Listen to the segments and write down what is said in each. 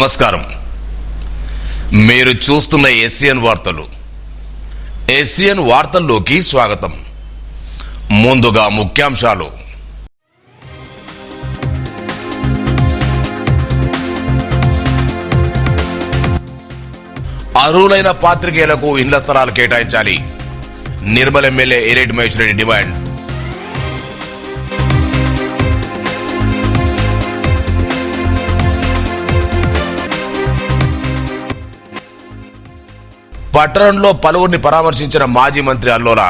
నమస్కారం. మీరు చూస్తున్న ఎస్సీఎన్ వార్తలు. ఎస్సీఎన్ వార్తల్లోకి స్వాగతం. ముందుగా ముఖ్యాంశాలు. అర్హులైన పాత్రికేయులకు ఇండ్ల స్థలాలు కేటాయించాలి. నిర్మల్ ఎమ్మెల్యే ఏరెడ్డి మహేష్ రెడ్డి డిమాండ్. పట్టణంలో పలువురిని పరామర్శించిన మాజీ మంత్రి అల్లోల.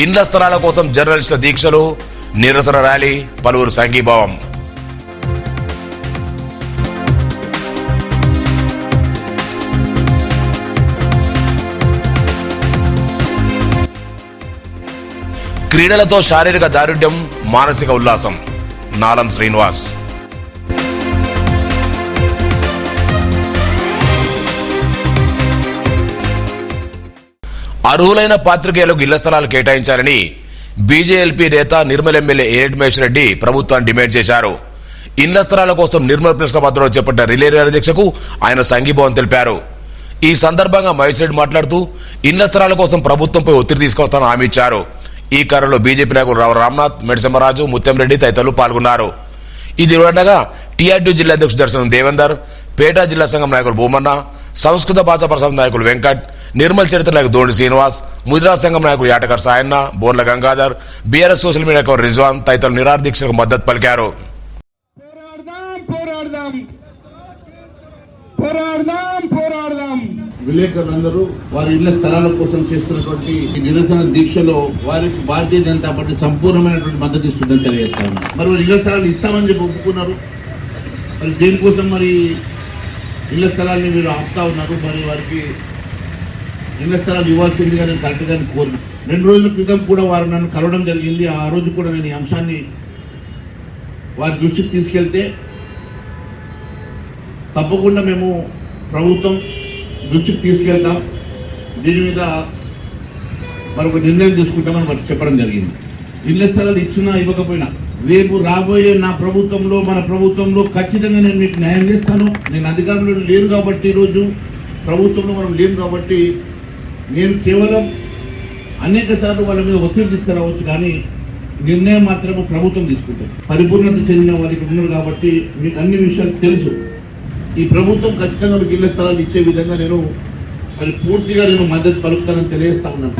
ఇండ్ల స్థలాల కోసం జర్నలిస్టుల దీక్షలు, నిరసన ర్యాలీ, పలువురు సంఘీభావం. క్రీడలతో శారీరక దారుఢ్యం, మానసిక ఉల్లాసం. నాలం శ్రీనివాస్. అర్హులైన పాత్రికేయులకు ఇళ్ల స్థలాలు కేటాయించాలని బీజేఎల్పీ నేత నిర్మల్ ఎమ్మెల్యే ఏరెడ్డి మహేష్ రెడ్డి ప్రభుత్వాన్ని డిమాండ్ చేశారు. ఇళ్ల స్థలాల కోసం నిర్మల్ ప్రెస్ క్లబ్ ఆధ్వర్యంలో చేపట్టిన రిలే ర్యాలీ దీక్షకు ఆయన సంఘీభావం తెలిపారు. ఈ సందర్భంగా మహేష్ రెడ్డి మాట్లాడుతూ ఇళ్ల స్థలాల కోసం ప్రభుత్వంపై ఒత్తిడి తీసుకొస్తానని హామీ ఇచ్చారు. ఈ కార్యక్రమంలో బీజేపీ నాయకులు రావు రామ్నాథ్, మెడిసెమ్మరాజు, ముత్యంరెడ్డి తదితరులు పాల్గొన్నారు. ఇది ఉండగా టీఆర్డీ జిల్లా అధ్యక్షుడు దర్శనం దేవేందర్, పేటా జిల్లా సంఘం నాయకులు భూమన్న, సంస్కృత భాషా ప్రసాద్ నాయకులు వెంకట్, నిర్మల్ చరిత్ర నాయకులు దోణి శ్రీనివాస్, ముదిరాజ్ సంఘం నాయకులు యాటకర్ సాయన్న, బోర్ల గంగాధర్, బీఆర్ఎస్ సోషల్ మీడియా నాయకులు రిజ్వాన్ తదితరులు నిరాహార దీక్షకు మద్దతు పలికారు. విలేకరులందరూ వారి ఇళ్ల స్థలాల కోసం చేస్తున్నటువంటి నిరసన దీక్షలో వారికి భారతీయ జనతా పార్టీ సంపూర్ణమైనటువంటి మద్దతు ఇస్తుందని తెలియజేస్తా ఉన్నారు. మరి వారి ఇళ్ల స్థలాలు ఇస్తామని చెప్పి ఒప్పుకున్నారు. మరి దేనికోసం మరి ఇళ్ల స్థలాన్ని మీరు ఆపుతా ఉన్నారు? మరి వారికి ఇళ్ల స్థలాలు ఇవ్వాల్సిందిగా నేను కరెక్ట్గా కోరిన 2 రోజుల క్రితం కూడా వారు నన్ను కలవడం జరిగింది. ఆ రోజు కూడా నేను ఈ అంశాన్ని వారి దృష్టికి తీసుకెళ్తే తప్పకుండా మేము ప్రభుత్వం దృష్టికి తీసుకెళ్తాం, దీని మీద మరొక నిర్ణయం తీసుకుంటామని మనకు చెప్పడం జరిగింది. ఇళ్ల స్థలాలు ఇచ్చినా ఇవ్వకపోయినా రేపు రాబోయే నా ప్రభుత్వంలో, మన ప్రభుత్వంలో ఖచ్చితంగా నేను మీకు న్యాయం చేస్తాను. నేను అధికారంలో లేను కాబట్టి, ఈరోజు ప్రభుత్వంలో మనం లేను కాబట్టి నేను కేవలం అనేక సార్లు వాళ్ళ మీద ఒత్తిడి తీసుకురావచ్చు, కానీ నిర్ణయం మాత్రమే ప్రభుత్వం తీసుకుంటుంది. పరిపూర్ణత చెందిన వాళ్ళకి ఉన్నారు కాబట్టి మీకు అన్ని విషయాలు తెలుసు. ఈ ప్రభుత్వం ఖచ్చితంగా మీకు ఇళ్ల స్థలాలు ఇచ్చే విధంగా నేను మరి పూర్తిగా నేను మద్దతు పలుకుతానని తెలియజేస్తా ఉన్నాను.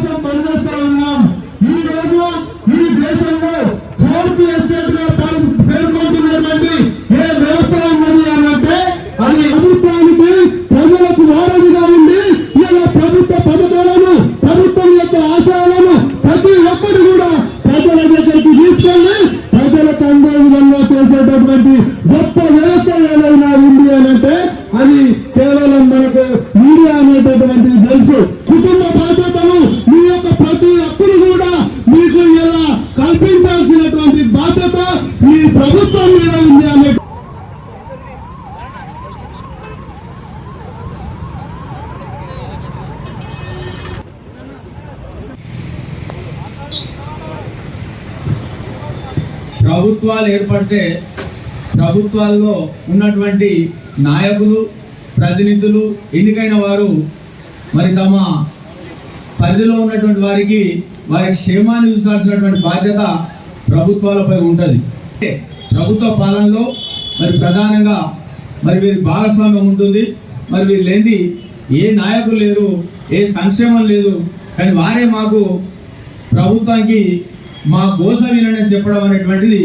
ప్రజలకు వారధిగా ఉండి ఇలా ప్రభుత్వ పథకాలను, ప్రభుత్వం యొక్క ఆశయాలను ప్రతి ఒక్కరు కూడా ప్రజల దగ్గరికి తీసుకెళ్లి ప్రజలకు అందే విధంగా చేసేటటువంటి గొప్ప వ్యవస్థ ఏదైనా ఉంది అనంటే అది కేవలం మనకు మీడియా అనేటటువంటిది తెలుసు. కుటుంబ బాధ్యతలు మీ యొక్క ప్రతి ఒక్కరు కూడా మీకు ఇలా కల్పించాల్సినటువంటి బాధ్యత ఈ ప్రభుత్వం మీద ఉంది అనే ప్రభుత్వాలు ఏర్పడితే ప్రభుత్వాల్లో ఉన్నటువంటి నాయకులు, ప్రతినిధులు, ఎన్నికైన వారు మరి తమ పరిధిలో ఉన్నటువంటి వారికి వారి క్షేమాన్ని చూసాల్సినటువంటి బాధ్యత ప్రభుత్వాలపై ఉంటుంది. ప్రభుత్వ పాలనలో మరి ప్రధానంగా మరి వీరి భాగస్వామ్యం ఉంటుంది. మరి వీరు లేని ఏ నాయకులు లేరు, ఏ సంక్షేమం లేదు. కానీ వారే మాకు ప్రభుత్వానికి మా గోస వినని చెప్పడం అనేటువంటిది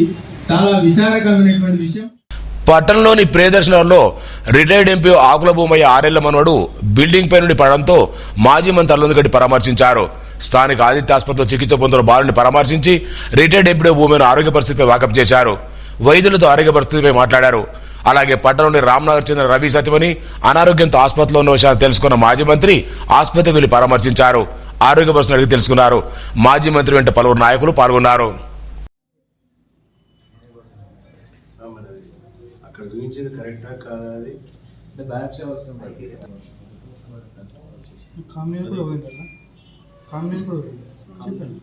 చాలా విచారకరమైనటువంటి విషయం. పట్టణంలోని ప్రియదర్శనంలో రిటైర్డ్ ఎంపీ ఆకుల భూమయ్య 6 ఏళ్ల మనవడు బిల్డింగ్ పై నుండి పడడంతో మాజీ మంత్రి అల్లందుగడ్డి పరామర్శించారు. స్థానిక ఆదిత్య ఆసుపత్రిలో చికిత్స పొందుతున్న బాలుని పరామర్శించి రిటైర్డ్ ఎంపీ భూమిని ఆరోగ్య పరిస్థితిపై వాకప్ చేశారు. వైద్యులతో ఆరోగ్య పరిస్థితిపై మాట్లాడారు. అలాగే పట్టణంలోని రామ్నగర్ చెందిన రవి సతిమని అనారోగ్యంతో ఆసుపత్రిలో ఉన్న విషయాన్ని తెలుసుకున్న మాజీ మంత్రి ఆసుపత్రికి వెళ్లి పరామర్శించారు. ఆరోగ్య పరిస్థితిని అడిగి తెలుసుకున్నారు. మాజీ మంత్రి వెంట పలువురు నాయకులు పాల్గొన్నారు. అక్కడ చూపించేది కరెక్టా కాదా? అది బ్యాప్సీ అవసరం కామ్యం కూడా పోయింది కదా, కామ్యం కూడా పోయింది చెప్పండి.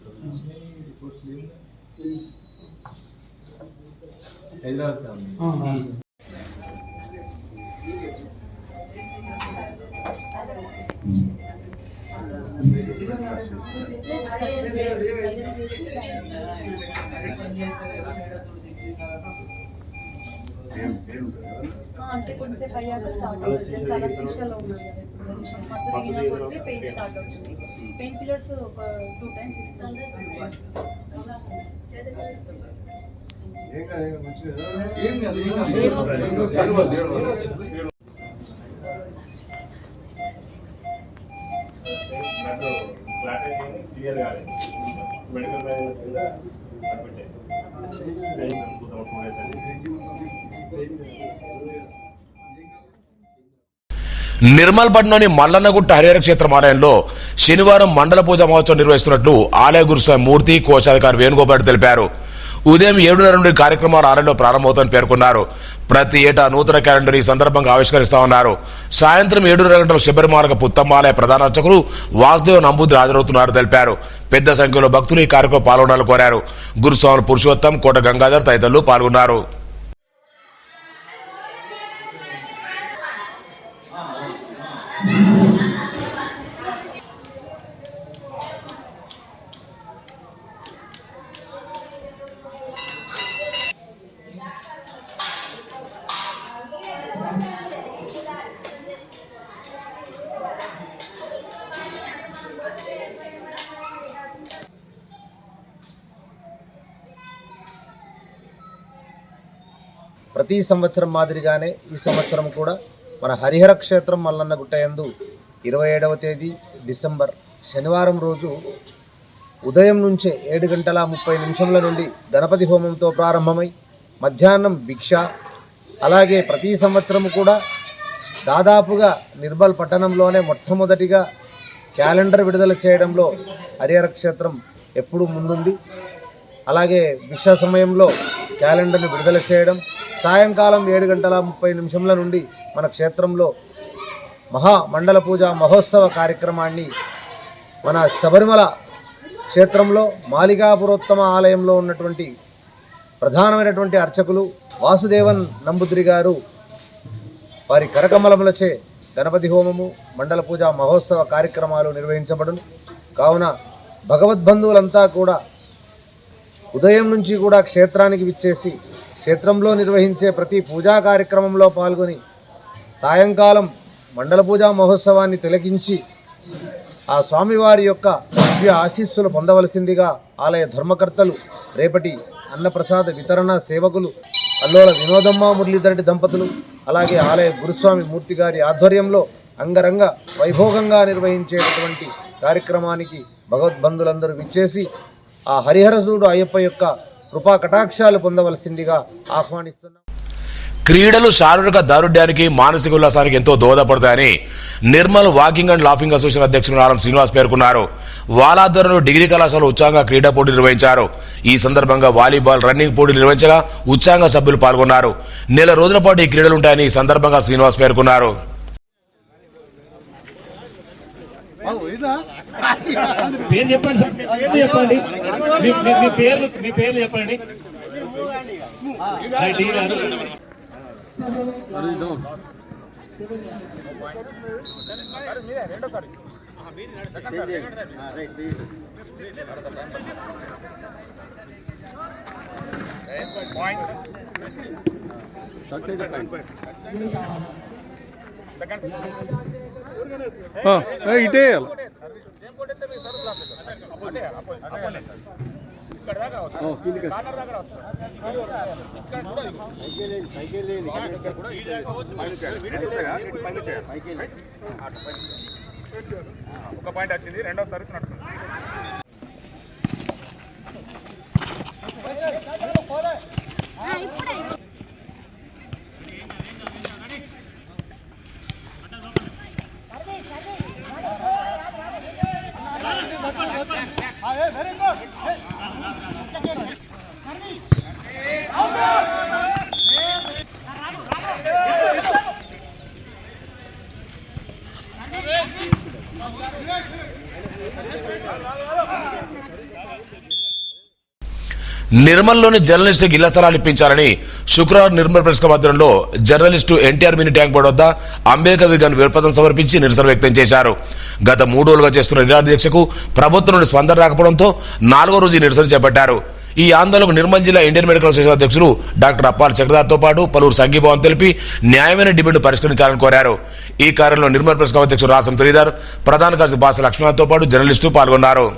అంటే కొంచెంసేపు అయ్యాక స్టార్ట్ అవుతుంది. జస్ట్ అలా శిక్షలో ఉన్నాను కదా ఇప్పుడు కొంచెం మత్తు దిగిన కొద్దీ పెయిన్ స్టార్ట్ అవుతుంది. పెయిన్ కిల్లర్స్ ఒక 2 times ఇస్తాను. నిర్మల్పట్నంలోని మల్లన్నగుట్ట హరిహర క్షేత్రం ఆలయంలో శనివారం మండల పూజ మహోత్సవం నిర్వహిస్తున్నట్లు ఆలయ గురుస్వామి మూర్తి కోశాధికారి వేణుగోపాల్ తెలిపారు. ఉదయం 7:30 నుండి కార్యక్రమాలు ఆలయంలో ప్రారంభమవుతాయని పేర్కొన్నారు. ప్రతి ఏటా నూతన క్యాలెండర్ ఈ సందర్భంగా ఆవిష్కరిస్తామన్నారు. సాయంత్రం 7:30 గంటలకు శబరిమాల పుత్తమ్మాలయ ప్రధాన అర్చకులు వాసుదేవ్ నంబూద్రి హాజరవుతున్నారు తెలిపారు. పెద్ద సంఖ్యలో భక్తులు ఈ కార్యక్రమం పాల్గొనాలని కోరారు. గురుస్వామి పురుషోత్తం, కోట గంగాధర్ తదితరులు పాల్గొన్నారు. ప్రతి సంవత్సరం మాదిరిగానే ఈ సంవత్సరం కూడా మన హరిహర క్షేత్రం మల్లన్నగుట్ట యందు 27వ తేదీ డిసెంబర్ శనివారం రోజు ఉదయం నుంచే 7:30 నుండి గణపతి హోమంతో ప్రారంభమై మధ్యాహ్నం భిక్ష, అలాగే ప్రతి సంవత్సరం కూడా దాదాపుగా నిర్మల్ పట్టణంలోనే మొట్టమొదటిగా క్యాలెండర్ విడుదల చేయడంలో హరిహర క్షేత్రం ఎప్పుడూ ముందుంది. అలాగే భిక్షా సమయంలో క్యాలెండర్ను విడుదల చేయడం, సాయంకాలం 7:30 నుండి మన క్షేత్రంలో మండల పూజ మహోత్సవ కార్యక్రమాన్ని మన శబరిమల క్షేత్రంలో మాలికాపురోత్తమ ఆలయంలో ఉన్నటువంటి ప్రధానమైనటువంటి అర్చకులు వాసుదేవన్ నంబూద్రి గారు వారి కరకమలములచే గణపతి హోమము, మండల పూజ మహోత్సవ కార్యక్రమాలు నిర్వహించబడును. కావున భగవద్బంధువులంతా కూడా ఉదయం నుంచి కూడా క్షేత్రానికి విచ్చేసి క్షేత్రంలో నిర్వహించే ప్రతి పూజా కార్యక్రమంలో పాల్గొని సాయంకాలం మండల పూజా మహోత్సవాన్ని తిలకించి ఆ స్వామివారి యొక్క దివ్య ఆశీస్సులు పొందవలసిందిగా ఆలయ ధర్మకర్తలు, రేపటి అన్నప్రసాద వితరణ సేవకులు అల్లోల వినోదమ్మ మురళీధరెడ్డి దంపతులు, అలాగే ఆలయ గురుస్వామి మూర్తి గారి ఆధ్వర్యంలో అంగరంగ వైభోగంగా నిర్వహించేటటువంటి కార్యక్రమానికి భగవద్బంధులందరూ విచ్చేసి ఆ హరిహరసుడు అయ్యప్ప యొక్క కృపా కటాక్షాలు పొందవలసిందిగా ఆహ్వానిస్తున్నాం. క్రీడలు శారీరక దారుఢ్యానికి, మానసిక ఉల్లాసానికి ఎంతో దోహదపడతాయని Nirmal walking and laughing association అధ్యక్షుడు నారం శ్రీనివాస్ పేర్కొన్నారు. వాలాధ్వర్యంలో డిగ్రీ కళాశాల ఉత్సాహంగా క్రీడా పోటీలు నిర్వహించారు. ఈ సందర్భంగా వాలీబాల్, రన్నింగ్ పోటీలు నిర్వహించగా ఉత్సాహంగా సభ్యులు పాల్గొన్నారు. నెల రోజుల పాటు ఈ క్రీడలు ఉంటాయని ఈ సందర్భంగా శ్రీనివాస్ పేర్కొన్నారు. పేరు చెప్పండి సార్, చెప్పండి మీ పేర్లు చెప్పండి. ఇటే ఒక పాయింట్ వచ్చింది, రెండో సర్వీస్ నడుస్తుంది. నిర్మల్లోని జర్నలిస్టులకు ఇళ్ల స్థలాలు ఇప్పించాలని శుక్రవారం నిర్మల్ ప్రెస్ క్లబ్ ఆధ్వర్యంలో journalist NTR mini tank board వద్ద అంబేద్కర్ విగ్రహానికి వినతిపత్రం సమర్పించి నిరసన వ్యక్తం చేశారు. గత 3 రోజులుగా చేస్తున్న నిరాహార దీక్షకు ప్రభుత్వం నుండి స్పందన రాకపోవడంతో 4వ రోజు ఈ నిరసన చేపట్టారు. ఈ ఆందోళనకు నిర్మల్ జిల్లా ఇండియన్ మెడికల్ అసోసియేషన్ అధ్యక్షులు డాక్టర్ అప్పాల చక్రధార్తో పాటు పలువురు సంఘీభావం తెలిపి న్యాయమైన డిమాండ్ పరిష్కరించాలని కోరారు. ఈ కార్యంలో నిర్మల్ ప్రెస్ క్లబ్ అధ్యక్షుడు రాసం శ్రీధర్, ప్రధాన కార్యదర్శి బాస లక్ష్మణతో పాటు జర్నలిస్టులు పాల్గొన్నారు.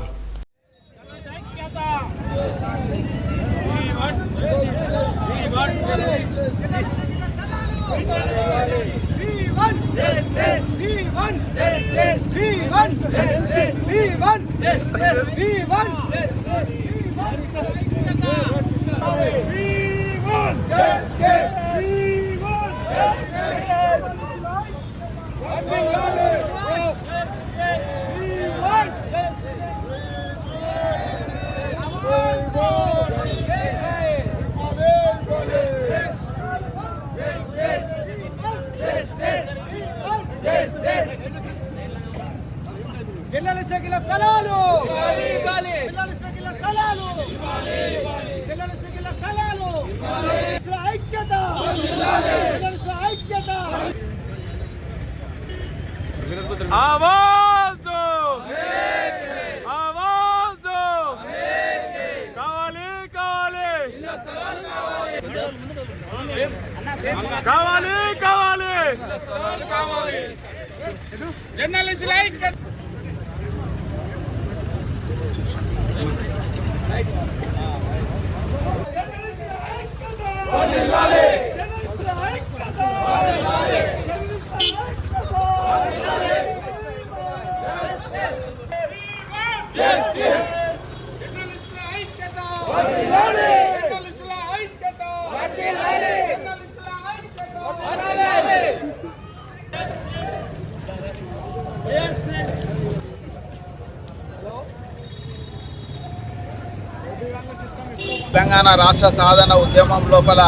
జర్నలిస్టులకు ఇళ్ల స్థలాలు జర్నలిస్టులకు ఇళ్ల స్థలాలు జర్నలిస్టులకు ఇళ్ల స్థలాలు జర్నలిస్టుల ఐక్యత జర్నలిస్టుల ఐక్యత आवाज दो आवाज दो कावाली कावाली कावाली कावाली कावाली जर्नलिस्ट लाइक తెలంగాణ రాష్ట్ర సాధన ఉద్యమం లోపల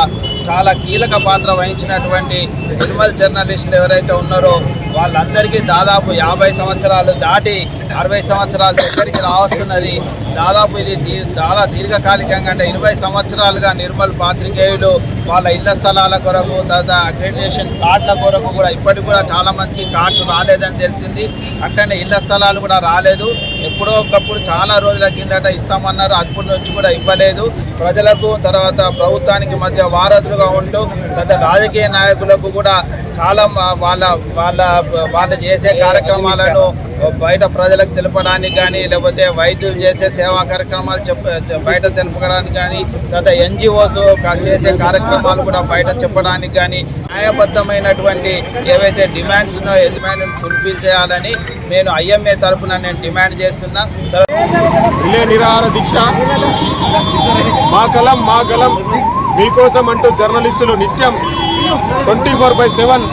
చాలా కీలక పాత్ర వహించినటువంటి నిర్మల్ జర్నలిస్టులు ఎవరైతే ఉన్నారో వాళ్ళందరికీ దాదాపు 50 సంవత్సరాలు దాటి 60 సంవత్సరాల దగ్గరికి రావస్తున్నది. దాదాపు ఇది చాలా దీర్ఘకాలికంగా అంటే 20 సంవత్సరాలుగా నిర్మల్ పాత్రికేయులు వాళ్ళ ఇళ్ల స్థలాల కొరకు తర్వాత అక్రెడిటేషన్ కార్డుల కొరకు కూడా ఇప్పటికి కూడా చాలామందికి కార్డు రాలేదని తెలిసింది. అట్లనే ఇళ్ల స్థలాలు కూడా రాలేదు. ఎప్పుడో ఒకప్పుడు చాలా రోజుల కిందట ఇస్తామన్నారు, అప్పటి నుంచి కూడా ఇవ్వలేదు. ప్రజలకు తర్వాత ప్రభుత్వానికి మధ్య వారధులుగా ఉంటూ గత రాజకీయ నాయకులకు కూడా చాలా వాళ్ళు చేసే కార్యక్రమాలను బయట ప్రజలకు తెలపడానికి కానీ లేకపోతే వైద్యులు చేసే సేవా కార్యక్రమాలు బయట తెలపడానికి కానీ తర్వాత ఎన్జిఓస్ చేసే కార్యక్రమాలు కూడా బయట చెప్పడానికి కానీ న్యాయబద్ధమైనటువంటి ఏవైతే డిమాండ్స్ ఉన్నాయో డిమాండ్ ఫుల్ఫిల్ చేయాలని నేను IMA తరఫున నేను డిమాండ్ చేస్తున్నా. రిలే నిరాహార దీక్ష మా గలం మీకోసం అంటూ జర్నలిస్టులు నిత్యం 24/7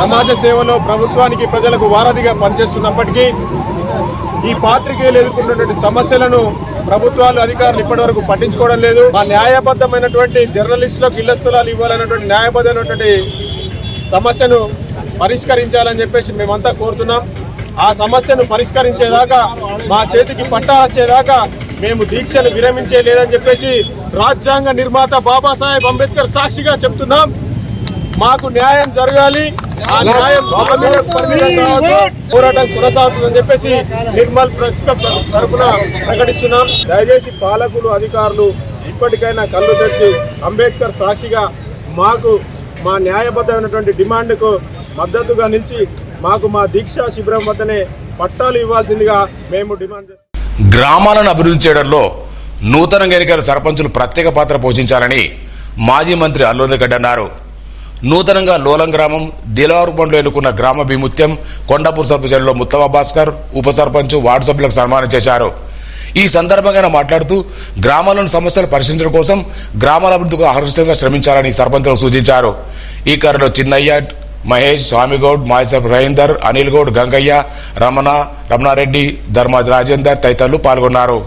సమాజ సేవలో ప్రభుత్వానికి ప్రజలకు వారధిగా పనిచేస్తున్నప్పటికీ ఈ పాత్రికేయులు ఎదుర్కొన్నటువంటి సమస్యలను ప్రభుత్వాలు అధికారులు ఇప్పటివరకు పట్టించుకోవడం లేదు. ఆ న్యాయబద్ధమైనటువంటి జర్నలిస్టులకు ఇళ్ల స్థలాలు ఇవ్వాలన్నటువంటి న్యాయబద్ధమైనటువంటి సమస్యను పరిష్కరించాలని చెప్పేసి మేమంతా కోరుతున్నాం. ఆ సమస్యను పరిష్కరించేదాకా మా చేతికి పట్టా వచ్చేదాకా మేము దీక్షను విరమించే లేదని చెప్పేసి రాజ్యాంగ నిర్మాత బాబాసాహెబ్ అంబేద్కర్ సాక్షిగా చెప్తున్నాం. మాకు న్యాయం జరగాలి, ఆ న్యాయం పోరాటం కొనసాగుతుందని చెప్పేసి నిర్మల్ ప్రెస్ క్లబ్ తరఫున ప్రకటిస్తున్నాం. దయచేసి పాలకులు అధికారులు ఇప్పటికైనా కళ్ళు తెచ్చి అంబేద్కర్ సాక్షిగా మాకు మా న్యాయబద్ధమైనటువంటి డిమాండ్కు మద్దతుగా నిలిచి మాకు మా దీక్షా శిబిరం వద్దనే పట్టాలు ఇవ్వాల్సిందిగా మేము డిమాండ్ చేస్తాం. గ్రామాలను అభివృద్ధి చేయడంలో నూతనంగా ఎన్నికైన సర్పంచులు ప్రత్యేక పాత్ర పోషించాలని మాజీ మంత్రి అల్లురెడ్డి అన్నారు. నూతనంగా లోలం గ్రామం దిలవారుపండ్లో ఎన్నుకున్న గ్రామ భీముత్యం కొండాపూర్ సర్పంచ్లో ముత్తవా భాస్కర్ ఉప సర్పంచ్ వార్డు సభ్యులకు సన్మానం చేశారు. ఈ సందర్భంగా మాట్లాడుతూ గ్రామాల్లోని సమస్యలు పరిష్కరించడం కోసం గ్రామాల అభివృద్ధికి అహర్నిశంగా శ్రమించాలని సర్పంచులకు సూచించారు. ఈ కార్యలో చిన్నయ్య, మహేష్, స్వామిగౌడ్, మాయసబ్ రహీందర్, అనిల్ గౌడ్, గంగయ్య, రమణారెడ్డి, ధర్మాజ్ రాజేందర్ తదితరులు పాల్గొన్నారు.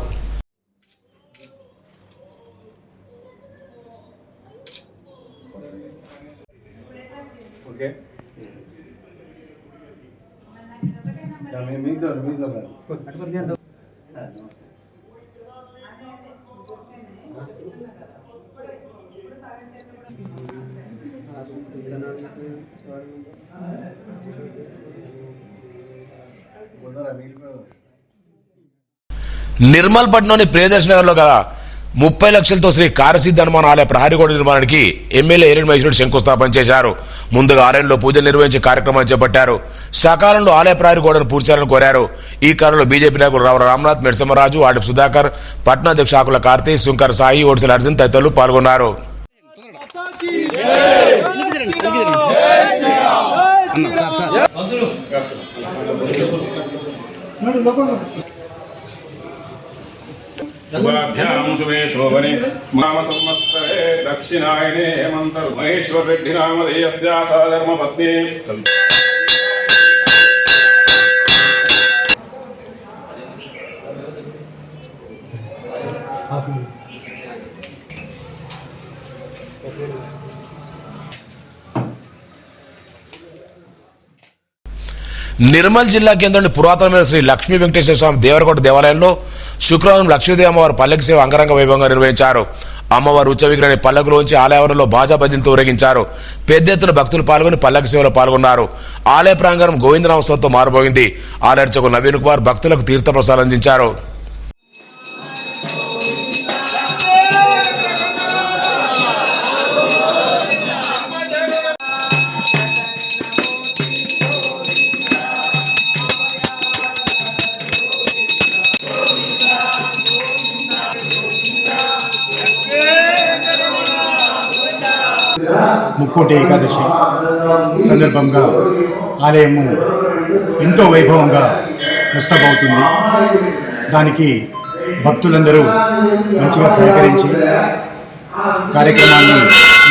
నిర్మల్ పట్నంలోని ప్రియదర్శి నగర్లో గల 30 లక్షలతో శ్రీ కార్యసిద్ధి హనుమాన్ ఆలయ ప్రహరీ గోడ నిర్మాణానికి ఎమ్మెల్యే ఏరెడ్ మహేశ్వరుడు శంకుస్థాపన చేశారు. ముందుగా ఆలయంలో పూజలు నిర్వహించే కార్యక్రమాన్ని చేపట్టారు. సకాలంలో ఆలయ ప్రహరీ గోడను పూర్తి చేయాలని కోరారు. ఈ కార్యంలో బీజేపీ నాయకులు రావు రామ్నాథ్, మెడ్సమరాజు, ఆడిప్ సుధాకర్, పట్నా అధ్యక్ష ఆకుల కార్తీక్, శంకర్ సాయి, ఓడిసెల అర్జున్ తదితరులు పాల్గొన్నారు. शुभाभ्याम शुभे शोभने नाम संवत्सरे दक्षिणायने हेमंत महेश्वर रेड्डी नामधेयस्या सधर्मपत्नी నిర్మల్ జిల్లా కేంద్రంలోని పురాతనమైన శ్రీ లక్ష్మీ వెంకటేశ్వర స్వామి దేవరకోట దేవాలయంలో శుక్రవారం లక్ష్మీదేవి అమ్మవారు పల్లకి సేవ అంగరంగ వైభవంగా నిర్వహించారు. అమ్మవారు ఉచ్చ విగ్రహాన్ని పల్లకులోంచి ఆలయంలో బాజా భజనతో ఊరేగించారు. పెద్ద ఎత్తున భక్తులు పాల్గొని పల్లకి సేవలో పాల్గొన్నారు. ఆలయ ప్రాంగణం గోవిందనామస్వరంతో మారుమోగింది. ఆలయ అర్చకులు నవీన్ కుమార్ భక్తులకు తీర్థ ప్రసాదం అందించారు. ముక్కోటి ఏకాదశి సందర్భంగా ఆలయము ఎంతో వైభవంగా ముస్తాబవుతుంది. దానికి భక్తులందరూ మంచిగా సహకరించి కార్యక్రమాన్ని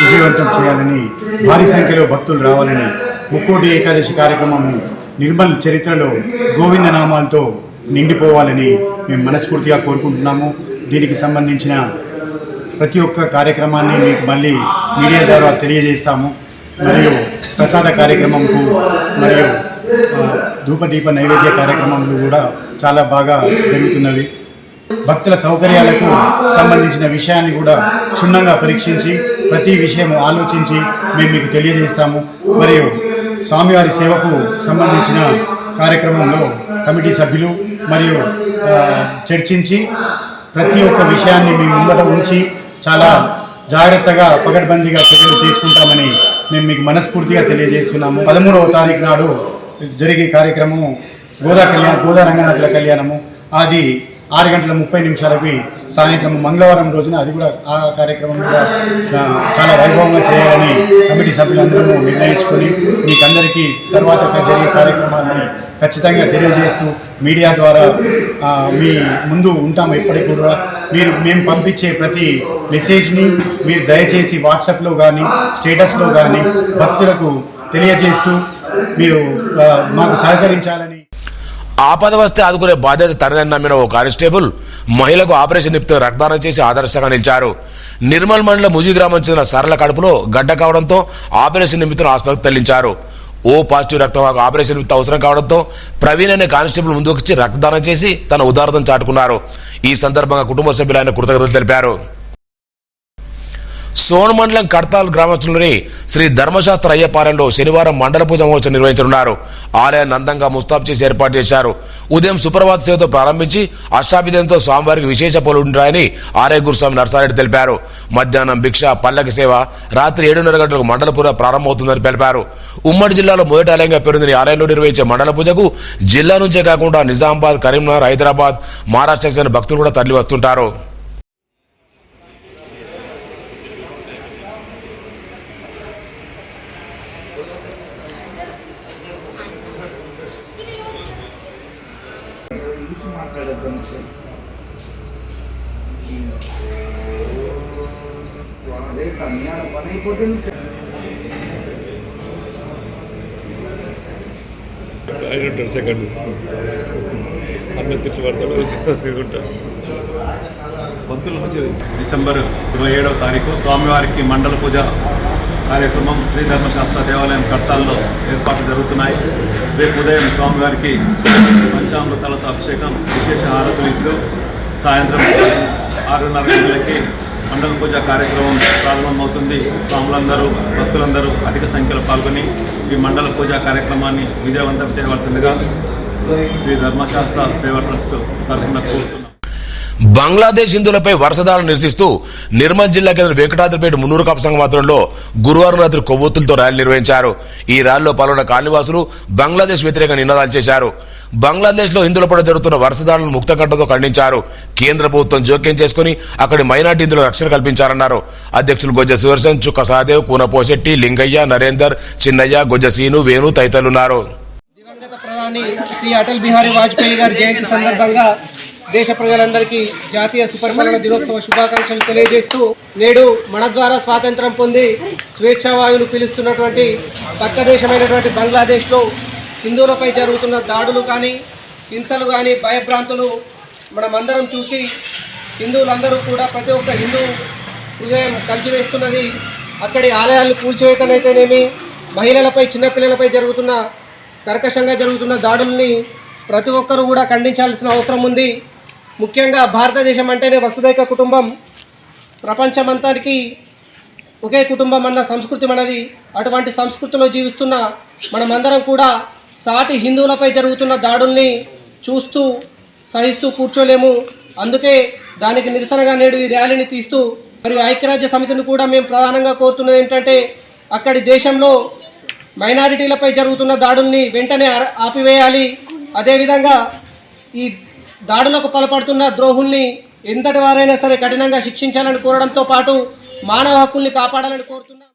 విజయవంతం చేయాలని, భారీ సంఖ్యలో భక్తులు రావాలని, ముక్కోటి ఏకాదశి కార్యక్రమము నిర్మల్ చరిత్రలో గోవింద నామాలతో నిండిపోవాలని మేము మనస్ఫూర్తిగా కోరుకుంటున్నాము. దీనికి సంబంధించిన ప్రతి ఒక్క కార్యక్రమాన్ని మీకు మళ్ళీ మీడియా ద్వారా తెలియజేస్తాము. మరియు ప్రసాద కార్యక్రమంకు మరియు ధూపదీప నైవేద్య కార్యక్రమాలు కూడా చాలా బాగా జరుగుతున్నవి. భక్తుల సౌకర్యాలకు సంబంధించిన విషయాన్ని కూడా క్షుణ్ణంగా పరీక్షించి ప్రతి విషయం ఆలోచించి మేము మీకు తెలియజేస్తాము. మరియు స్వామివారి సేవకు సంబంధించిన కార్యక్రమంలో కమిటీ సభ్యులు మరియు చర్చించి ప్రతి ఒక్క విషయాన్ని మీ ముందట ఉంచి చాలా జాగ్రత్తగా పకడ్బందీగా చర్యలు తీసుకుంటామని మేము మీకు మనస్ఫూర్తిగా తెలియజేస్తున్నాము. 13వ తారీఖు నాడు జరిగే కార్యక్రమము గోదా రంగనాథుల కళ్యాణము. అది 6:30 సాయంత్రం మంగళవారం రోజున అది కూడా ఆ కార్యక్రమం కూడా చాలా వైభవంగా చేయాలని కమిటీ సభ్యులందరూ నిర్ణయించుకొని మీకందరికీ తర్వాత జరిగే కార్యక్రమాన్ని ఖచ్చితంగా తెలియజేస్తూ మీడియా ద్వారా మీ ముందు ఉంటాము. ఎప్పటికీ కూడా మేము పంపించే ప్రతి మెసేజ్ని మీరు దయచేసి వాట్సాప్లో కానీ స్టేటస్లో కానీ భక్తులకు తెలియజేస్తూ మీరు మాకు సహకరించాలని. ఆపద వస్తే ఆదుకునే బాధ్యత తనదని నమ్మిన ఓ కానిస్టేబుల్ మహిళకు ఆపరేషన్ నిమిత్తం రక్తదానం చేసి ఆదర్శంగా నిలిచారు. నిర్మల్ మండలం ముజి గ్రామం చెందిన సరళ కడుపులో గడ్డ కావడంతో ఆపరేషన్ నిమిత్తం ఆసుపత్రికి తరలించారు. ఓ పాజిటివ్ రక్తం ఆపరేషన్ నిమిత్తం అవసరం కావడంతో ప్రవీణ్ అనే కానిస్టేబుల్ ముందుకు వచ్చి రక్తదానం చేసి తన ఉదారతను చాటుకున్నారు. ఈ సందర్భంగా కుటుంబ సభ్యులు ఆయన కృతజ్ఞతలు తెలిపారు. సోన్ మండలం కడతాల్ గ్రామస్తులని శ్రీ ధర్మశాస్త్ర అయ్యపాలెంలో శనివారం మండల పూజ మహోత్సవం నిర్వహించనున్నారు. ఆలయాన్ని అందంగా ముస్తాబు చేసి ఏర్పాటు చేశారు. ఉదయం సుప్రభాత సేవతో ప్రారంభించి అష్టాభిధంతో స్వామివారికి విశేష పూలు ఉంటాయని ఆలయ గురుస్వామి నర్సారెడ్డి తెలిపారు. మధ్యాహ్నం భిక్ష, పల్లకి సేవ, రాత్రి 7:30 గంటలకు మండల పూజ ప్రారంభమవుతుందని తెలిపారు. ఉమ్మడి జిల్లాలో మొదటి ఆలయంగా పేరుందని ఆలయంలో నిర్వహించే మండల పూజకు జిల్లా నుంచే కాకుండా నిజామాబాద్, కరీంనగర్, హైదరాబాద్, మహారాష్ట్రకు చెందిన భక్తులు కూడా తరలి వస్తుంటారు. డిసెంబర్ 27వ తారీఖు స్వామివారికి మండల పూజ కార్యక్రమం శ్రీ ధర్మశాస్త్ర దేవాలయం కడతాల్లో ఏర్పాట్లు జరుగుతున్నాయి. రేపు ఉదయం స్వామివారికి పంచామృతాలతో అభిషేకం, విశేష హారతులు ఇస్తూ సాయంత్రం 6:30 గంటలకి మండల పూజ కార్యక్రమం ప్రారంభమవుతుంది. స్వాములందరూ, భక్తులందరూ అధిక సంఖ్యలో పాల్గొని ఈ మండల పూజా కార్యక్రమాన్ని విజయవంతం చేయవలసిందిగా శ్రీ ధర్మశాస్త్ర సేవా ట్రస్ట్ తరఫున కోరుతున్నాం. బంగ్లాదేశ్ హిందువులపై వరుసదాడులు నిరసిస్తూ నిర్మల్ జిల్లా కేంద్ర వెంకటాద్రిపేట మున్నూరు కాపు సంఘం ఆధ్వర్యంలో గురువారం రాత్రి కొవ్వొత్తులతో ర్యాలీ నిర్వహించారు. ఈ ర్యాలీలో పాల్గొన్న కాలనీవాసులు బంగ్లాదేశ్ వ్యతిరేక నినాదాలు చేశారు. బంగ్లాదేశ్ లో హిందువులపై జరుగుతున్న వరుసదాడులను ముక్తకంఠంతో ఖండించారు. కేంద్ర ప్రభుత్వం జోక్యం చేసుకుని అక్కడి మైనార్టీ హిందువులకు రక్షణ కల్పించారన్నారు. అధ్యక్షులు గొజ్జ సుదర్శన్, చుక్క సహదేవ్, కూనపోశెట్టి, లింగయ్య, నరేందర్, చిన్నయ్య, గొజ్జ సీను, వేణు తదితరులున్నారు. దివంగత ప్రధాని శ్రీ అటల్ బిహారీ వాజ్పేయి గారి జయంతి సందర్భంగా దేశ ప్రజలందరికీ జాతీయ సుపరిపాలన దినోత్సవ శుభాకాంక్షలు తెలియజేస్తూ, నేడు మన ద్వారా స్వాతంత్రం పొంది స్వేచ్ఛావాయువులు పీలుస్తున్నటువంటి పక్క దేశమైనటువంటి బంగ్లాదేశ్లో హిందువులపై జరుగుతున్న దాడులు కానీ, హింసలు కానీ, భయభ్రాంతులు మనమందరం చూసి హిందువులందరూ కూడా ప్రతి ఒక్క హిందూ హృదయం కలిచివేస్తున్నది. అక్కడి ఆలయాలను కూల్చివేతనైతేనేమి, మహిళలపై, చిన్నపిల్లలపై జరుగుతున్న కర్కశంగా జరుగుతున్న దాడుల్ని ప్రతి ఒక్కరూ కూడా ఖండించాల్సిన అవసరం ఉంది. ముఖ్యంగా భారతదేశం అంటేనే వసుదైక కుటుంబం, ప్రపంచమంతానికి ఒకే కుటుంబం అన్న సంస్కృతి మనది. అటువంటి సంస్కృతిలో జీవిస్తున్న మనమందరం కూడా సాటి హిందువులపై జరుగుతున్న దాడుల్ని చూస్తూ సహిస్తూ కూర్చోలేము. అందుకే దానికి నిరసనగా నేడు ఈ ర్యాలీని తీస్తూ, మరియు ఐక్యరాజ్య సమితిని కూడా మేము ప్రధానంగా కోరుతున్నది ఏంటంటే, అక్కడి దేశంలో మైనారిటీలపై జరుగుతున్న దాడుల్ని వెంటనే ఆపివేయాలి. అదేవిధంగా ఈ దాడులకు పాల్పడుతున్న ద్రోహుల్ని ఎంతటి వారైనా సరే కఠినంగా శిక్షించాలని కోరడంతో పాటు మానవ హక్కుల్ని కాపాడాలని కోరుతున్నాం.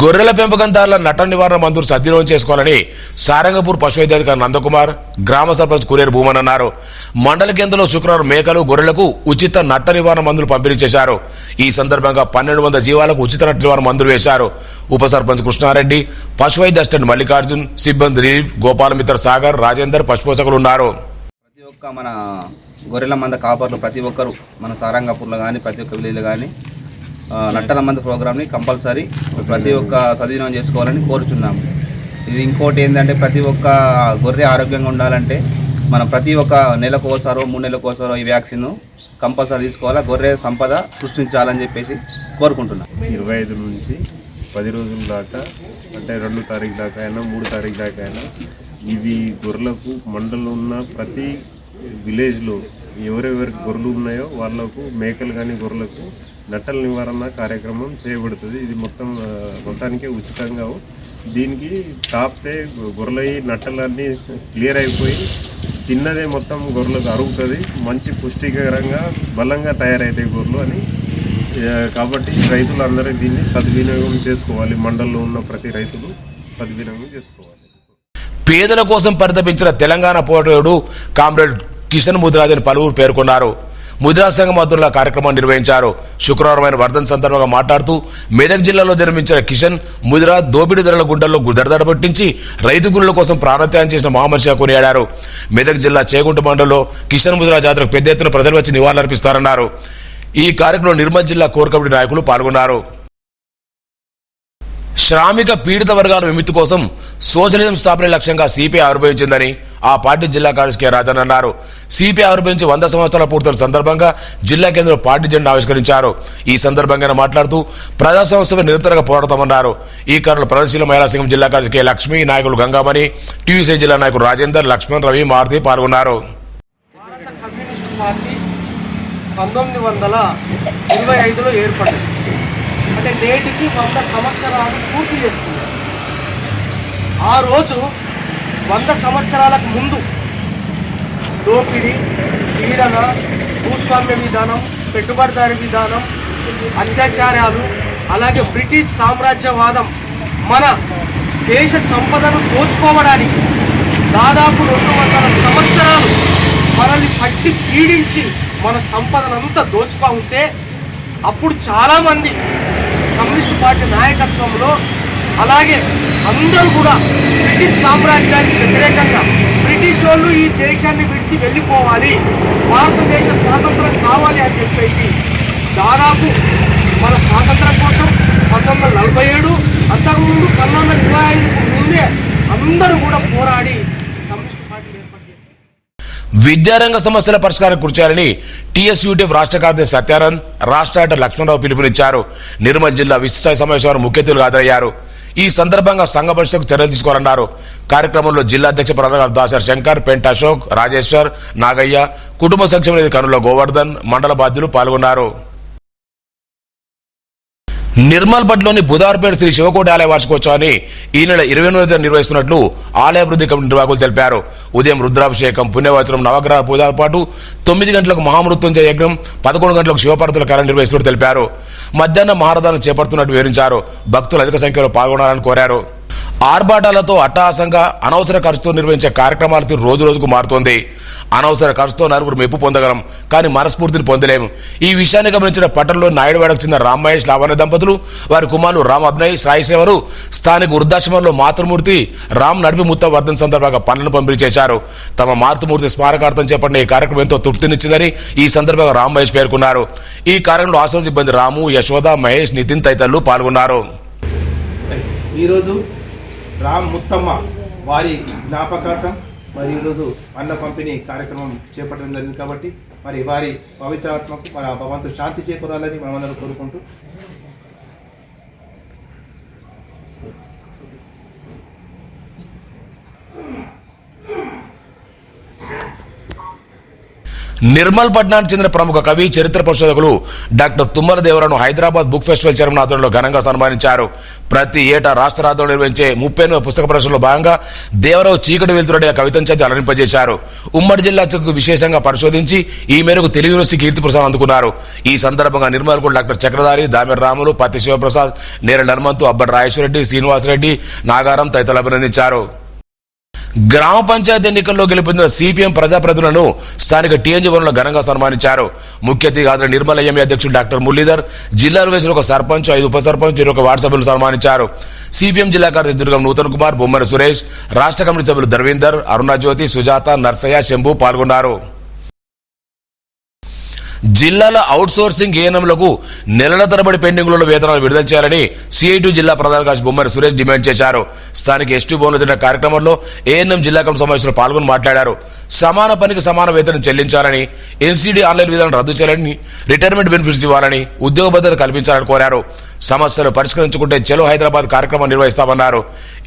గొర్రెల పెంపకందారుల నట్ట నివారణ మందులు సద్వినియోగం చేసుకోవాలని సారంగపూర్ పశు వైద్యాధికారి నందకుమార్, గ్రామ సర్పంచ్ కురేరు భూమన్ అన్నారు. మండల కేంద్రంలో శుక్రవారం మేకలు, గొర్రెలకు ఉచిత నట్ట నివారణ మందులు పంపిణీ చేశారు. ఈ సందర్భంగా 1200 జీవాలకు ఉచిత నట్ట నివారణ మందులు వేశారు. ఉప సర్పంచ్ కృష్ణారెడ్డి, పశు వైద్య అసిస్టెంట్ మల్లికార్జున్, సిబ్బంది రిలీఫ్, గోపాలమిత్ర సాగర్, రాజేందర్, పశుపోషకులు ఉన్నారు. ప్రతి ఒక్క మన గొర్రెల మంద కాపర్లు ప్రతి ఒక్కరు మన సారంగపూర్లో కానీ ప్రతి ఒక్క విలేజ్లో కానీ నట్టల మంది ప్రోగ్రామ్ని కంపల్సరీ ప్రతి ఒక్క సద్వినియోగం చేసుకోవాలని కోరుచున్నాము. ఇది ఇంకోటి ఏంటంటే, ప్రతి ఒక్క గొర్రె ఆరోగ్యంగా ఉండాలంటే మనం ప్రతి ఒక్క నెలకోసారో 3 నెలలకోసారో ఈ వ్యాక్సిన్ కంపల్సరీ తీసుకోవాలా. గొర్రె సంపద సృష్టించాలని చెప్పేసి కోరుకుంటున్నాం. 25 నుంచి 10 రోజుల దాకా, అంటే 2 తారీఖు దాకా అయినా 3 తారీఖు దాకా అయినా ఇవి గొర్రెలకు మండలంలో ఉన్న ప్రతి విలేజ్లో ఎవరెవరికి గొర్రెలు ఉన్నాయో వాళ్ళకు, మేకలు కానీ గొర్రెలకు నట్టల నివారణ కార్యక్రమం చేయబడుతుంది. ఇది మొత్తానికి ఉచితంగా. దీనికి తాపితే గొర్రెల నట్టలన్నీ క్లియర్ అయిపోయి తిన్నదే మొత్తం గొర్రెలకు అరుగుతుంది. మంచి పుష్టికరంగా బలంగా తయారవుతాయి గొర్రెలు అని. కాబట్టి రైతులందరూ దీన్ని సద్వినియోగం చేసుకోవాలి. మండలంలో ఉన్న ప్రతి రైతులు సద్వినియోగం చేసుకోవాలి. పేదల కోసం పరితపించిన తెలంగాణ పోరాటోడు కామ్రేడ్ కిషన్ ముదిరాజ్ అని పలువురు పేర్కొన్నారు. ముదిరాజ్ సంఘం ఆధ్వర్యంలో కార్యక్రమాన్ని నిర్వహించారు. శుక్రవారం ఆయన వర్ధన్ సందర్భంగా మాట్లాడుతూ, మెదక్ జిల్లాలో జన్మించిన కిషన్ ముదిరాజ్ దోపిడీ ధరల గుండెల్లో దడదడ పట్టించి రైతు గురుల కోసం ప్రాణత్యాగం చేసిన మహామనిషిగా కొనియాడారు. మెదక్ జిల్లా చేగుంట మండలంలో కిషన్ ముదిరాజ్ జాతరకు పెద్ద ఎత్తున ప్రజలు వచ్చి నివాళులర్పిస్తారన్నారు. ఈ కార్యక్రమంలో నిర్మల్ జిల్లా కోర్ కమిటీ నాయకులు పాల్గొన్నారు. శ్రామిక పీడిత వర్గాల విముక్తి కోసం సోషలిజం స్థాపన లక్ష్యంగా సిపిఐ ఆవిర్భవించిందని ఆ పార్టీ జిల్లా కార్యదర్శి కె రాజన్ అన్నారు. సిపిఐ ఆవిర్భవించి 100 సంవత్సరాల పూర్తయిన సందర్భంగా జిల్లా కేంద్రంలో పార్టీ జెండా ఆవిష్కరించారు. ఈ సందర్భంగా మాట్లాడుతూ ప్రజా సమస్యపై నిరంతరంగా పోరాడతామన్నారు. ఈ కార్యక్రమంలో ప్రగతిశీల మహిళా సంఘం జిల్లా కార్యదర్శి కె లక్ష్మి, నాయకులు గంగామణి, టీయూసీ జిల్లా నాయకులు రాజేందర్, లక్ష్మణ్, రవి, మారుతి పాల్గొన్నారు. 1925లో ఏర్పడింది. అంటే నేటికి 100 సంవత్సరాలు పూర్తి చేసుకున్నారు. ఆ రోజు 100 సంవత్సరాలకు ముందు దోపిడీ, పీడన, భూస్వామ్య విధానం, పెట్టుబడిదారీ విధానం, అత్యాచారాలు, అలాగే బ్రిటిష్ సామ్రాజ్యవాదం మన దేశ సంపదను దోచుకోవడానికి దాదాపు 200 సంవత్సరాలు మనల్ని పట్టి పీడించి మన సంపదనంతా దోచుకో ఉంటే, అప్పుడు చాలామంది కమ్యూనిస్టు పార్టీ నాయకత్వంలో, అలాగే అందరూ కూడా బ్రిటిష్ సామ్రాజ్యానికి వ్యతిరేకంగా బ్రిటిష్ వాళ్ళు ఈ దేశాన్ని విడిచి వెళ్ళిపోవాలి, భారతదేశ స్వాతంత్రం కావాలి అని చెప్పేసి దాదాపు మన స్వాతంత్రం కోసం 1947, అంతకుముందు 1925 ముందే అందరూ కూడా పోరాడి విద్యారంగ సమస్యల పరిష్కారం కృషి చేయాలని టీఎస్యూటీఎఫ్ రాష్ట్ర కార్యదర్శి సత్యానంద్, రాష్ట్ర డైరెక్టర్ లక్ష్మణరావు పిలుపునిచ్చారు. నిర్మల్ జిల్లా విస్తృత సమావేశంలో ముఖ్య అతిథులు హాజరయ్యారు. ఈ సందర్భంగా సంఘ పరిషత్కు చర్యలు తీసుకోవాలన్నారు. కార్యక్రమంలో జిల్లా అధ్యక్ష ప్రధాన దాసర్ శంకర్, పెంట అశోక్, రాజేశ్వర్, నాగయ్య, కుటుంబ సంక్షేమ నిధి కనుల గోవర్ధన్, మండల బాధ్యులు పాల్గొన్నారు. నిర్మల్ పట్లోని బుధార్పేట శ్రీ శివకోటి ఆలయ వార్షికోత్సవాన్ని ఈ నెల 28న నిర్వహిస్తున్నట్లు ఆలయ అభివృద్ధి కమిటీ నిర్వాహకులు తెలిపారు. ఉదయం రుద్రాభిషేకం, పుణ్యవచనం, నవగ్రహ పూజలతో పాటు 9 గంటలకు మహామృత్యుంజయ యజ్ఞం, 11 గంటలకు శివపార్వతుల కార్యం నిర్వహిస్తున్నట్టు తెలిపారు. మధ్యాహ్నం మహారథాన్ని చేపడుతున్నట్టు వివరించారు. భక్తులు అధిక సంఖ్యలో పాల్గొనాలని కోరారు. ఆర్భాటాలతో అట్టహాసంగా అనవసర ఖర్చుతో నిర్వహించే కార్యక్రమాలతో రోజు రోజుకు మారుతోంది. అనవసర ఖర్చుతో నలుగురు మెప్పు పొందగలం, కానీ మనస్ఫూర్తిని పొందలేము. ఈ విషయాన్ని గమనించిన పట్టణంలో నాయుడువాడకు చెందిన రామ్ మహేష్ లావణ్య దంపతులు, వారి కుమారులు రామ్ అభినయ్, సాయి శ్రేవరు స్థానిక వృద్ధాశ్రమంలో మాతృమూర్తి రామ్ నడిపి ముత్త వర్ధన్ సందర్భంగా పనులను పంపిణీ చేశారు. తమ మాతృమూర్తి స్మారకార్థం చేపట్టిన ఈ కార్యక్రమం ఎంతో తృప్తినిచ్చిందని ఈ సందర్భంగా రామ్ మహేష్ పేర్కొన్నారు. ఈ కార్యక్రమంలో ఆశ్రమ సిబ్బంది రాము, యశోద, మహేష్, నితిన్ తదితరులు పాల్గొన్నారు. ఈరోజు రామ్ ముత్తమ్మ వారి జ్ఞాపకార్థం మరి ఈరోజు అన్న పంపిణీ కార్యక్రమం చేపట్టడం జరిగింది. కాబట్టి మరి వారి పవిత్రాత్మకు మన భగవంతుడు శాంతి చేకూరాలని మనమందరం కోరుకుంటూ నిర్మల్ పట్నానికి చెందిన ప్రముఖ కవి, చరిత్ర పరిశోధకులు డాక్టర్ తుమ్మల దేవరాను హైదరాబాద్ బుక్ ఫెస్టివల్ చైర్మన్ ఆధ్వర్యంలో ఘనంగా సన్మానించారు. ప్రతి ఏటా రాష్ట్ర రాష్ట్రంలో నిర్వహించే 38వ పుస్తక ప్రదర్శనలో భాగంగా దేవరావు చీకటి వెలుతురుడే కవితను చదివి అలరింపజేశారు. ఉమ్మడి జిల్లాకు విశేషంగా పరిశోధించి ఈ మేరకు తెలుగు యూనివర్సిటీ కీర్తి ప్రసాదం అందుకున్నారు. ఈ సందర్భంగా నిర్మల్ కూడా డాక్టర్ చక్రధారి, దామెర రాములు, పత్తి శివప్రసాద్, నేరళ హనుమంతు, అబ్బడి రాజేశ్వరరెడ్డి, శ్రీనివాసరెడ్డి, నాగారం తదితరులు అభినందించారు. గ్రామ పంచాయతీ ఎన్నికల్లో గెలుపొందిన సిపిఎం ప్రజాప్రతినిధులను స్థానిక టీఎన్జీ భవన్లో ఘనంగా సన్మానించారు. ముఖ్య అతిథిగా హాజరైన నిర్మల్ ఎంఏ అధ్యక్షుడు డాక్టర్ మురళీధర్, జిల్లాలో వేసిన ఒక సర్పంచ్, 5 ఉప సర్పంచ్, 21 వార్డు సభ్యులను సన్మానించారు. సిపిఎం జిల్లా కార్యదర్శి దుర్గం నూతన్ కుమార్, బొమ్మర సురేష్, రాష్ట్ర కమిటీ సభ్యులు ధర్వీందర్, అరుణజ్యోతి, సుజాత, నర్సయ్య, శంభు పాల్గొన్నారు. జిల్లాల అవుట్ సోర్సింగ్ ఏఎన్ఎంలకు నెలల తరబడి పెండింగ్లలో వేతనాలు విడుదల చేయాలని సిఐటి జిల్లా ప్రధాన కార్యదర్శి బొమ్మరి సురేష్ డిమాండ్ చేశారు. స్థానిక ఎస్టీ భవన్లో జరిగిన కార్యక్రమంలో ఏఎన్ఎం జిల్లా కమిటీ సమావేశంలో పాల్గొని మాట్లాడారు. సమాన పనికి సమాన వేతనం చెల్లించాలని, ఎన్సీడీ ఆన్లైన్ విధానం రద్దు చేయాలని, రిటైర్మెంట్ బెనిఫిట్స్ ఇవ్వాలని, ఉద్యోగ భద్రత కల్పించాలని కోరారు. సమస్యలు పరిష్కరించుకుంటే చలో హైదరాబాద్ కార్యక్రమం నిర్వహిస్తామన్నారు.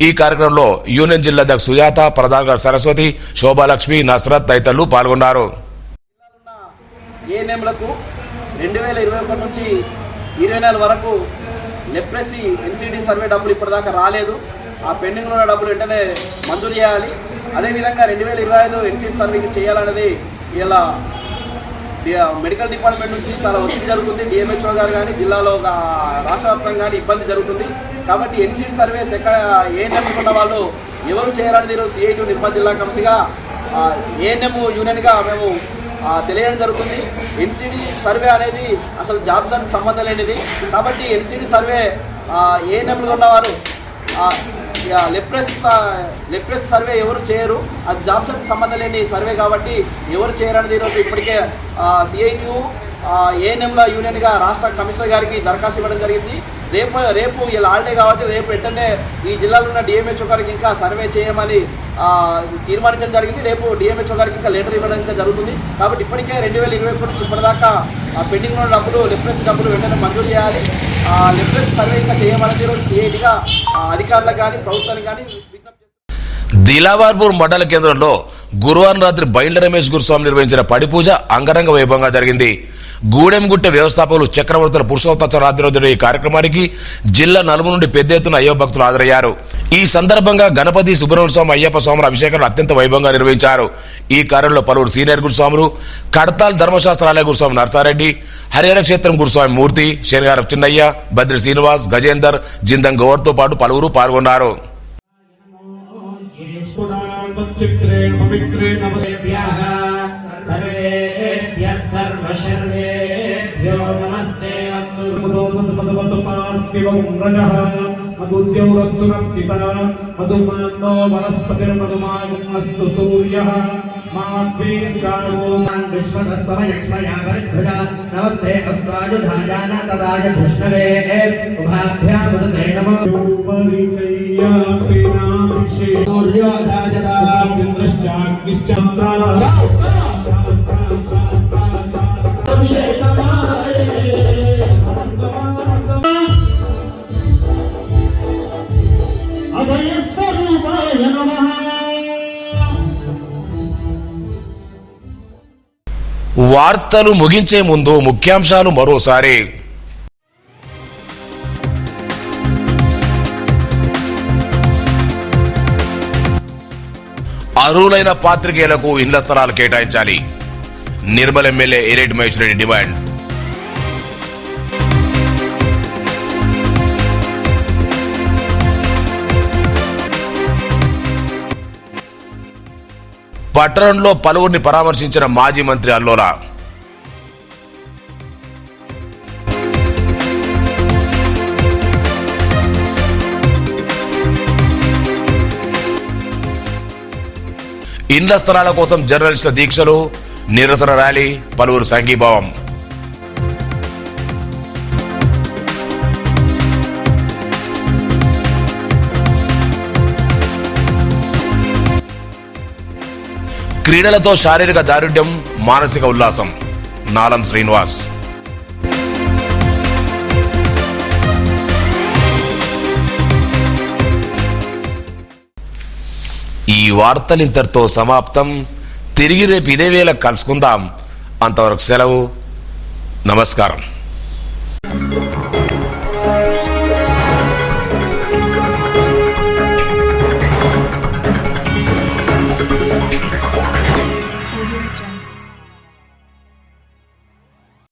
ఈ కార్యక్రమంలో యూనియన్ జిల్లా అధ్యక్షుడు సుజాత, ప్రధాన కార్యదర్శి సరస్వతి, శోభాలక్ష్మి, నస్రత్ తదితరులు పాల్గొన్నారు. ఏఎన్ఎంలకు 2021 నుంచి 24 వరకు లెప్రసీ ఎన్సీడీ సర్వే డబ్బులు ఇప్పటిదాకా రాలేదు. ఆ పెండింగ్లో ఉన్న డబ్బులు వెంటనే మంజూరు చేయాలి. అదేవిధంగా 2025 ఎన్సీడీ సర్వేకి చేయాలన్నది ఇలా మెడికల్ డిపార్ట్మెంట్ నుంచి చాలా ఒత్తిడి జరుగుతుంది. డిఎంహెచ్ఓ గారు కానీ జిల్లాలో రాష్ట్ర వ్యాప్తంగా కానీ ఇబ్బంది జరుగుతుంది. కాబట్టి ఎన్సీడీ సర్వేస్ ఎక్కడ ఏఎన్ఎం ఉన్న వాళ్ళు ఎవరు చేయాలనేది ఈరోజు సిఐటి నిర్మల్ జిల్లా కమిటీగా ఏఎన్ఎం యూనియన్గా మేము తెలియడం జరుగుతుంది. ఎన్సీడీ సర్వే అనేది అసలు జాబ్స్కి సంబంధం లేనిది. కాబట్టి ఎన్సీడీ సర్వే ఏఎన్ఎంలు ఉన్నవారు లెప్రెస్ సర్వే ఎవరు చేయరు. అది జాబ్స్కి సంబంధం లేని సర్వే కాబట్టి ఎవరు చేయరనేది ఈరోజు ఇప్పటికే సిఐటియు ఏఎన్ఎంల యూనియన్గా రాష్ట్ర కమిషనర్ గారికి దరఖాస్తు ఇవ్వడం జరిగింది. రేపు ఇలా హాలిడే కాబట్టి రేపు వెంటనే ఈ జిల్లాలో ఉన్న డిఎంహెచ్ఓ గారికి ఇంకా సర్వే చేయమని తీర్మానించడం జరిగింది. రేపు డిఎంహెచ్ఓ గారికి ఇంకా లెటర్ ఇవ్వడం ఇంకా జరుగుతుంది. కాబట్టి ఇప్పటికే 2021 నుంచి ఇప్పటిదాకా పెండింగ్ ఉన్న డబ్బులు, లెప్రెస్ డబ్బులు వెంటనే మంజూరు చేయాలి. లెప్రెస్ సర్వే ఇంకా చేయమని ఈరోజు సిఐటిగా అధికారులకు కానీ ప్రభుత్వానికి కానీ దిలావర్పూర్ మండల కేంద్రంలో గురువారం రాత్రి బైండ్ల రమేష్ గురుస్వామి నిర్వహించిన పడి పూజ అంగరంగ వైభవంగా జరిగింది. గూడెంగుట్ట వ్యవస్థాపకులు చక్రవర్తుల పురుషోత్తమ రాత్రి ఈ కార్యక్రమానికి జిల్లా నలుము నుండి పెద్ద ఎత్తున అయ్యప్ప భక్తులు హాజరయ్యారు. ఈ సందర్భంగా గణపతి, సుబ్రహ్మణ్య స్వామి, అయ్యప్ప స్వాముల అభిషేకాలు అత్యంత వైభవంగా నిర్వహించారు. ఈ కార్యంలో పలువురు సీనియర్ గురుస్వాములు, కడతాల్ ధర్మశాస్త్రాలయ గురుస్వామి నర్సారెడ్డి, హరిహర క్షేత్రం గురుస్వామి మూర్తి, శనిగారం చిన్నయ్య, బద్రి శ్రీనివాస్, గజేందర్, జిందం గౌవర్తో పాటు పలువురు పాల్గొన్నారు. మధుమాన్నో వనస్పతిర్మధుమానస్తు సూర్యః नमस्ते अस्वायुधायान तदाय विष्णवे उभाभ्यामुदते नमः వార్తలు ముగించే ముందు ముఖ్యాంశాలు మరోసారి. అర్హులైన పాత్రికేయులకు ఇళ్ల స్థలాలు కేటాయించాలి. నిర్మల్ ఎమ్మెల్యే ఏరెడ్డి మహేష్ రెడ్డి డిమాండ్. పట్టణంలో పలువురిని పరామర్శించిన మాజీ మంత్రి అల్లోల. ఇండ్ల స్థలాల కోసం జర్నలిస్టుల దీక్షలు, నిరసన ర్యాలీ, పలువురు సంఘీభావం. క్రీడలతో శారీరక దారుఢ్యం, మానసిక ఉల్లాసం. నాలం శ్రీనివాస్. ఈ వార్తలు ఇంతటితో సమాప్తం. తిరిగి రేపు ఇదే వేళ కలుసుకుందాం. అంతవరకు సెలవు. నమస్కారం.